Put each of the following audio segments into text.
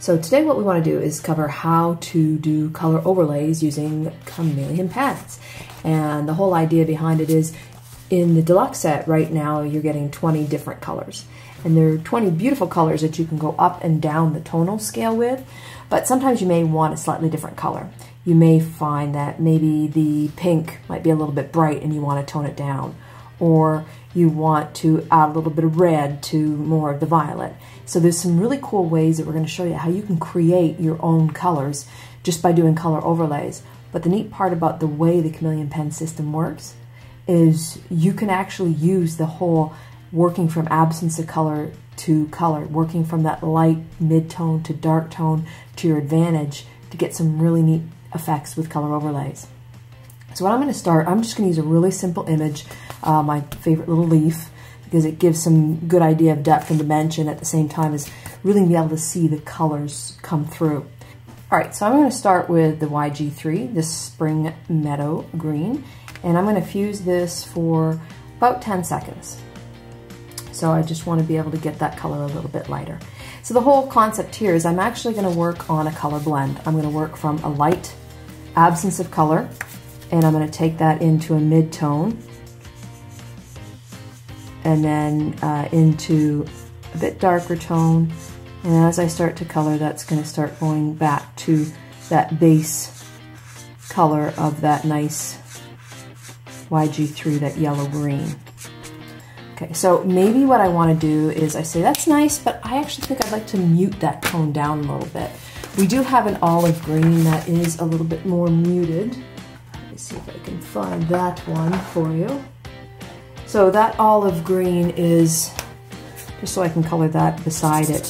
So today what we want to do is cover how to do color overlays using Chameleon pens. And the whole idea behind it is, in the deluxe set right now you're getting 20 different colors. And there are 20 beautiful colors that you can go up and down the tonal scale with, but sometimes you may want a slightly different color. You may find that maybe the pink might be a little bit bright and you want to tone it down, or you want to add a little bit of red to more of the violet. So there's some really cool ways that we're going to show you how you can create your own colors just by doing color overlays. But the neat part about the way the Chameleon pen system works is you can actually use the whole working from absence of color to color, working from that light mid-tone to dark tone to your advantage to get some really neat effects with color overlays. So what I'm going to start, I'm just going to use a really simple image, my favorite little leaf, because it gives some good idea of depth and dimension at the same time as really be able to see the colors come through. Alright, so I'm going to start with the YG3, this Spring Meadow Green, and I'm going to fuse this for about 10 seconds. So I just want to be able to get that color a little bit lighter. So the whole concept here is I'm actually going to work on a color blend. I'm going to work from a light absence of color, and I'm going to take that into a mid-tone, and then into a bit darker tone, and as I start to color, that's going to start going back to that base color of that nice YG3, that yellow-green. Okay, so maybe what I want to do is I say that's nice, but I actually think I'd like to mute that tone down a little bit. We do have an olive green that is a little bit more muted. Let me see if I can find that one for you. So that olive green is, just so I can color that beside it,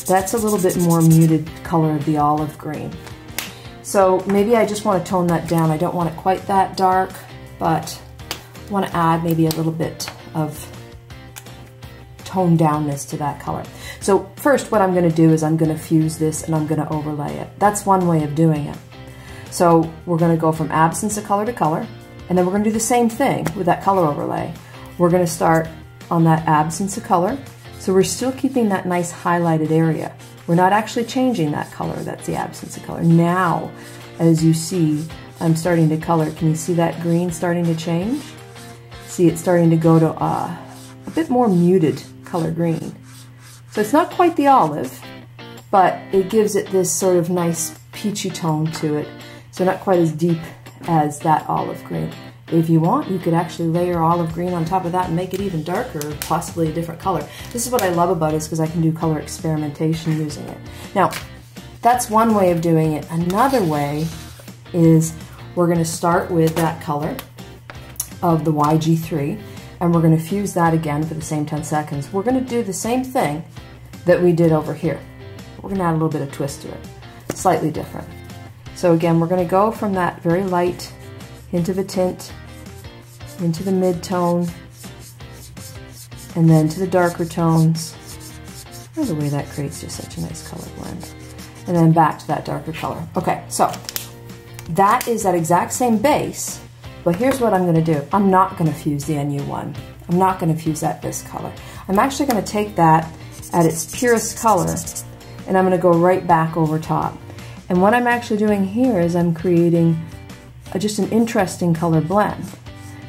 that's a little bit more muted color of the olive green. So maybe I just want to tone that down. I don't want it quite that dark, but I want to add maybe a little bit of tone downness to that color. So first what I'm going to do is I'm going to fuse this and I'm going to overlay it. That's one way of doing it. So we're going to go from absence of color to color, and then we're going to do the same thing with that color overlay. We're going to start on that absence of color, so we're still keeping that nice highlighted area. We're not actually changing that color, that's the absence of color. Now, as you see, I'm starting to color. Can you see that green starting to change? See, it's starting to go to a bit more muted color green. So it's not quite the olive, but it gives it this sort of nice peachy tone to it. So not quite as deep as that olive green. If you want, you could actually layer olive green on top of that and make it even darker, or possibly a different color. This is what I love about it, is because I can do color experimentation using it. Now, that's one way of doing it. Another way is we're going to start with that color of the YG3, and we're going to fuse that again for the same 10 seconds. We're going to do the same thing that we did over here. We're going to add a little bit of twist to it, slightly different. So again, we're going to go from that very light hint of a tint into the mid-tone, and then to the darker tones. By the way, that creates just such a nice color blend. And then back to that darker color. Okay, so that is that exact same base, but here's what I'm going to do. I'm not going to fuse the NU1. I'm not going to fuse that this color. I'm actually going to take that at its purest color, and I'm going to go right back over top. And what I'm actually doing here is I'm creating just an interesting color blend,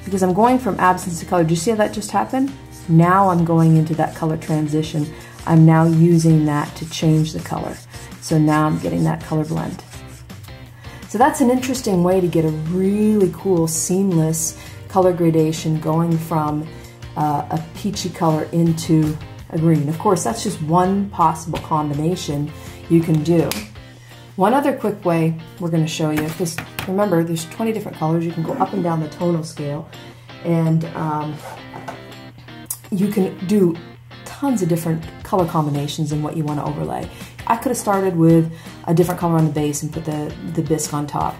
because I'm going from absence to color. Do you see how that just happened? Now I'm going into that color transition. I'm now using that to change the color. So now I'm getting that color blend. So that's an interesting way to get a really cool seamless color gradation going from a peachy color into a green. Of course, that's just one possible combination you can do. One other quick way we're going to show you, because remember there's 20 different colors. You can go up and down the tonal scale, and you can do tons of different color combinations in what you want to overlay. I could have started with a different color on the base and put the bisque on top.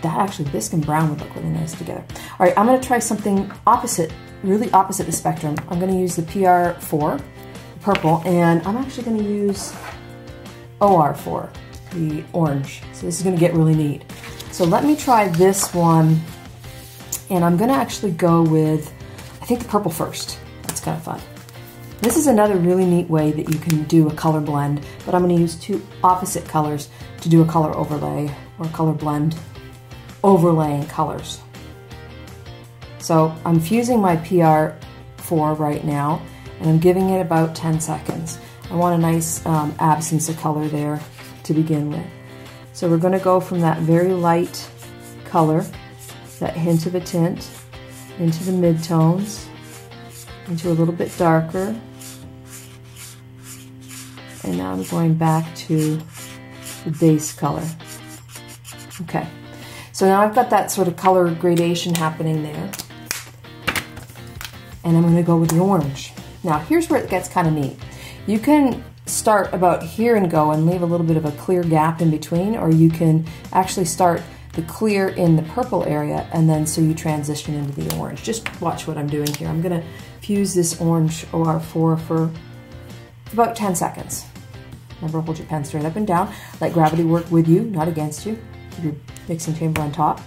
That actually, bisque and brown would look really nice together. All right, I'm going to try something opposite, really opposite the spectrum. I'm going to use the PR4, purple, and I'm actually going to use OR4, the orange. So this is going to get really neat. So let me try this one, and I'm going to actually go with, I think, the purple first. That's kind of fun. This is another really neat way that you can do a color blend, but I'm going to use two opposite colors to do a color overlay or color blend, overlaying colors. So I'm fusing my PR4 right now, and I'm giving it about 10 seconds. I want a nice absence of color there to begin with. So we're going to go from that very light color, that hint of a tint, into the mid-tones, into a little bit darker, and now I'm going back to the base color. Okay, so now I've got that sort of color gradation happening there, and I'm going to go with the orange. Now here's where it gets kind of neat. You can start about here and go and leave a little bit of a clear gap in between, or you can actually start the clear in the purple area and then so you transition into the orange. Just watch what I'm doing here. I'm going to fuse this orange OR4 for about 10 seconds. Remember, hold your pen straight up and down. Let gravity work with you, not against you. Keep your mixing chamber on top.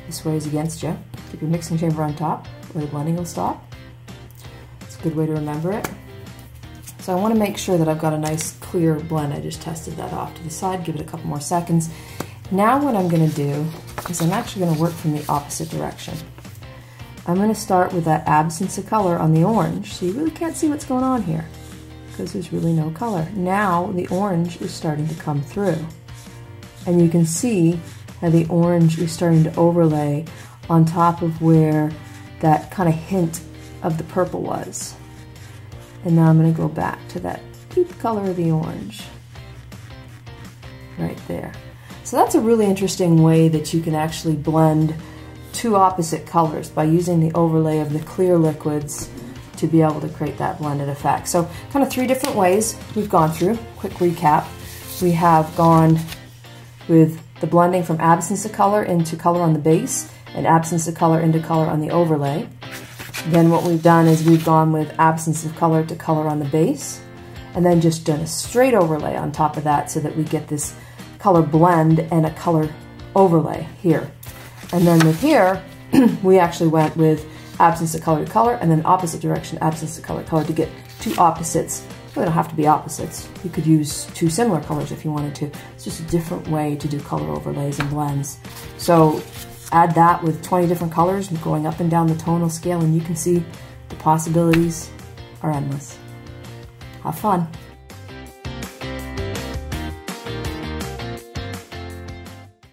This way is against you. Keep your mixing chamber on top, or the blending will stop. It's a good way to remember it. So I want to make sure that I've got a nice clear blend. I just tested that off to the side, give it a couple more seconds. Now what I'm going to do is I'm actually going to work from the opposite direction. I'm going to start with that absence of color on the orange, so you really can't see what's going on here because there's really no color. Now the orange is starting to come through, and you can see how the orange is starting to overlay on top of where that kind of hint of the purple was. And now I'm going to go back to that deep color of the orange right there. So that's a really interesting way that you can actually blend two opposite colors by using the overlay of the clear liquids to be able to create that blended effect. So kind of three different ways we've gone through. Quick recap. We have gone with the blending from absence of color into color on the base and absence of color into color on the overlay. Then what we've done is we've gone with absence of color to color on the base, and then just done a straight overlay on top of that so that we get this color blend and a color overlay here. And then with here, we actually went with absence of color to color, and then opposite direction, absence of color to color, to get two opposites. They don't have to be opposites. You could use two similar colors if you wanted to. It's just a different way to do color overlays and blends. So add that with 20 different colors going up and down the tonal scale, and you can see the possibilities are endless. Have fun.